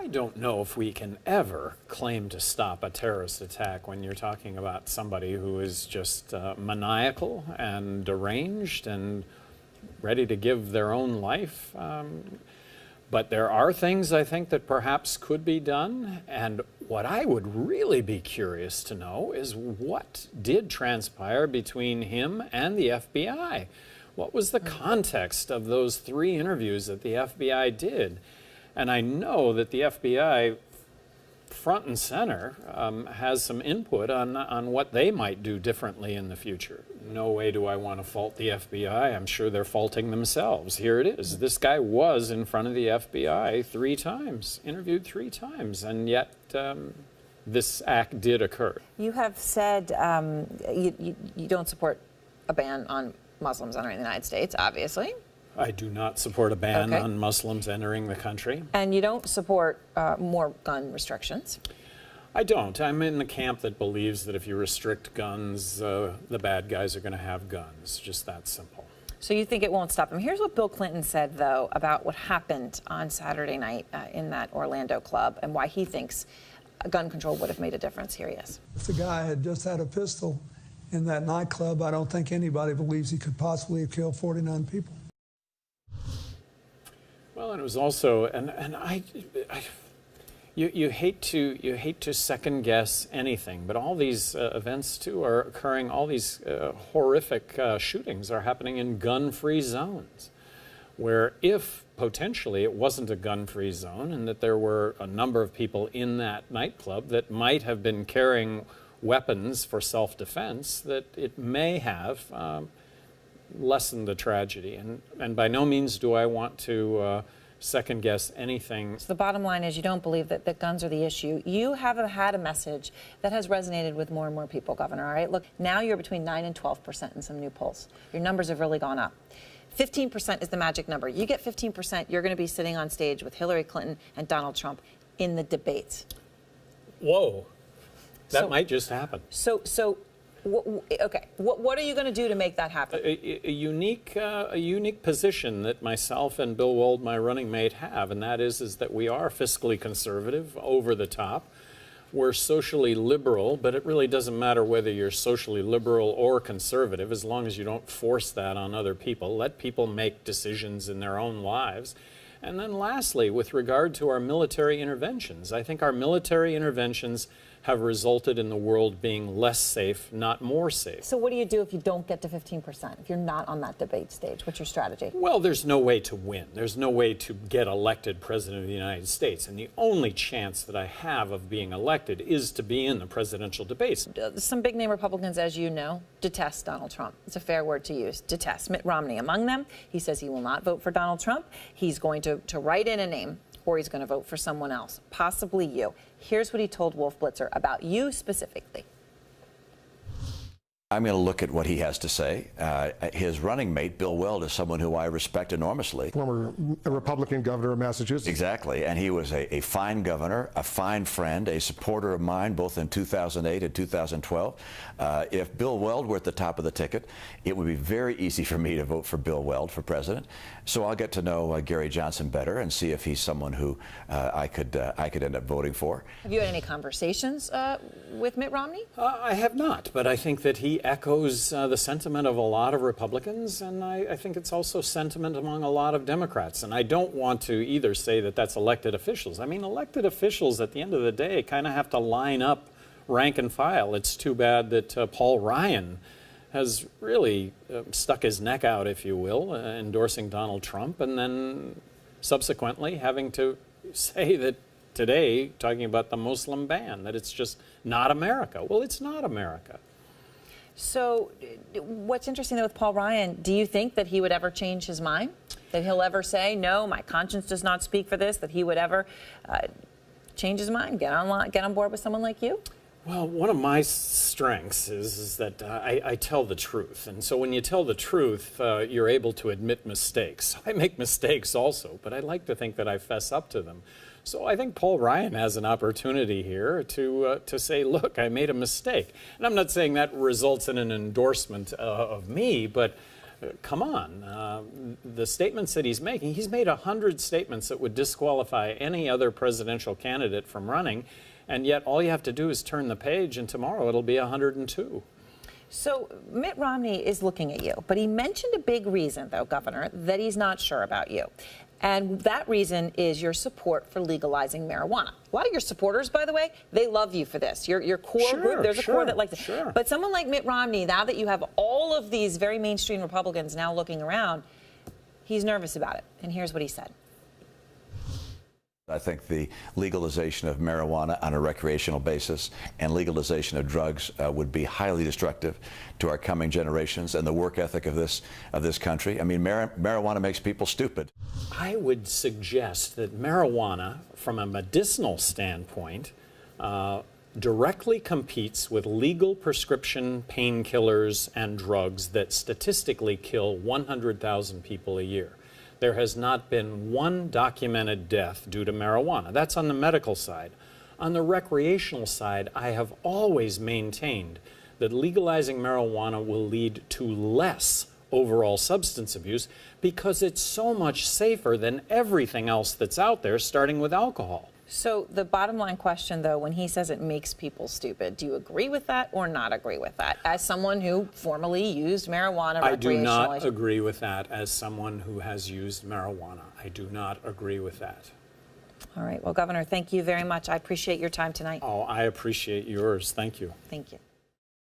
I don't know if we can ever claim to stop a terrorist attack when you're talking about somebody who is just maniacal and deranged and ready to give their own life. But there are things I think that perhaps could be done. And what I would really be curious to know is what did transpire between him and the FBI? What was the context of those 3 interviews that the FBI did? And I know that the FBI, front and center, has some input on what they might do differently in the future. No way do I want to fault the FBI. I'm sure they're faulting themselves. Here it is. This guy was in front of the FBI 3 times, interviewed 3 times, and yet this act did occur. You have said you don't support a ban on Muslims entering the United States, obviously. I do not support a ban on Muslims entering the country. And you don't support more gun restrictions? I don't. I'm in the camp that believes that if you restrict guns, the bad guys are going to have guns. Just that simple. So you think it won't stop them. Here's what Bill Clinton said, though, about what happened on Saturday night in that Orlando club and why he thinks gun control would have made a difference. Here he is. If the guy had just had a pistol in that nightclub, I don't think anybody believes he could possibly have killed 49 people. Well, and it was also, you hate to second guess anything, but all these events too are occurring. All these horrific shootings are happening in gun-free zones, where if potentially it wasn't a gun-free zone and that there were a number of people in that nightclub that might have been carrying weapons for self-defense, that it may have lessened the tragedy. And by no means do I want to second guess anything. So the bottom line is you don't believe that guns are the issue. You have had a message that has resonated with more and more people, Governor, all right? Look, now you're between 9 and 12% in some new polls. Your numbers have really gone up. 15% is the magic number. You get 15%, you're going to be sitting on stage with Hillary Clinton and Donald Trump in the debates. Whoa. That might just happen. Okay, what are you going to do to make that happen? A unique position that myself and Bill Weld, my running mate, have, and that is that we are fiscally conservative, over the top. We're socially liberal, but it really doesn't matter whether you're socially liberal or conservative, as long as you don't force that on other people. Let people make decisions in their own lives. And then lastly, with regard to our military interventions, I think our military interventions have resulted in the world being less safe, not more safe. So what do you do if you don't get to 15%, if you're not on that debate stage? What's your strategy? Well, there's no way to win. There's no way to get elected President of the United States. And the only chance that I have of being elected is to be in the presidential debates. Some big-name Republicans, as you know, detest Donald Trump. It's a fair word to use, detest. Mitt Romney among them. He says he will not vote for Donald Trump. He's going to write in a name, or he's going to vote for someone else, possibly you. Here's what he told Wolf Blitzer about you specifically. I'm going to look at what he has to say. His running mate, Bill Weld, is someone who I respect enormously. Former Republican governor of Massachusetts. Exactly, and he was a fine governor, a fine friend, a supporter of mine, both in 2008 and 2012. If Bill Weld were at the top of the ticket, it would be very easy for me to vote for Bill Weld for president. So I'll get to know Gary Johnson better and see if he's someone who I could end up voting for. Have you had any conversations with Mitt Romney? I have not, but I think that he echoes the sentiment of a lot of Republicans, and I think it's also sentiment among a lot of Democrats. And I don't want to either say that that's elected officials. I mean, elected officials at the end of the day kind of have to line up rank and file. It's too bad that Paul Ryan has really stuck his neck out, if you will, endorsing Donald Trump, and then subsequently having to say that today, talking about the Muslim ban, that it's just not America. Well, it's not America. So what's interesting, though, with Paul Ryan, do you think that he would ever change his mind? That he'll ever say, no, my conscience does not speak for this, that he would ever change his mind, get on board with someone like you? Well, one of my strengths is that I tell the truth. And so when you tell the truth, you're able to admit mistakes. I make mistakes also, but I like to think that I fess up to them. So I think Paul Ryan has an opportunity here to say, look, I made a mistake. And I'm not saying that results in an endorsement of me, but come on. The statements that he's making, he's made 100 statements that would disqualify any other presidential candidate from running, and yet all you have to do is turn the page, and tomorrow it'll be 102. So Mitt Romney is looking at you, but he mentioned a big reason, though, Governor, that he's not sure about you. And that reason is your support for legalizing marijuana. A lot of your supporters, by the way, they love you for this. Your core group, there's a core that likes it. Sure. But someone like Mitt Romney, now that you have all of these very mainstream Republicans now looking around, he's nervous about it. And here's what he said. I think the legalization of marijuana on a recreational basis and legalization of drugs would be highly destructive to our coming generations and the work ethic of this country. I mean, marijuana makes people stupid. I would suggest that marijuana, from a medicinal standpoint, directly competes with legal prescription painkillers and drugs that statistically kill 100,000 people a year. There has not been one documented death due to marijuana. That's on the medical side. On the recreational side, I have always maintained that legalizing marijuana will lead to less overall substance abuse because it's so much safer than everything else that's out there, starting with alcohol. So the bottom line question, though, when he says it makes people stupid, do you agree with that or not agree with that? As someone who formerly used marijuana recreationally. I do not agree with that as someone who has used marijuana. I do not agree with that. All right. Well, Governor, thank you very much. I appreciate your time tonight. Oh, I appreciate yours. Thank you. Thank you.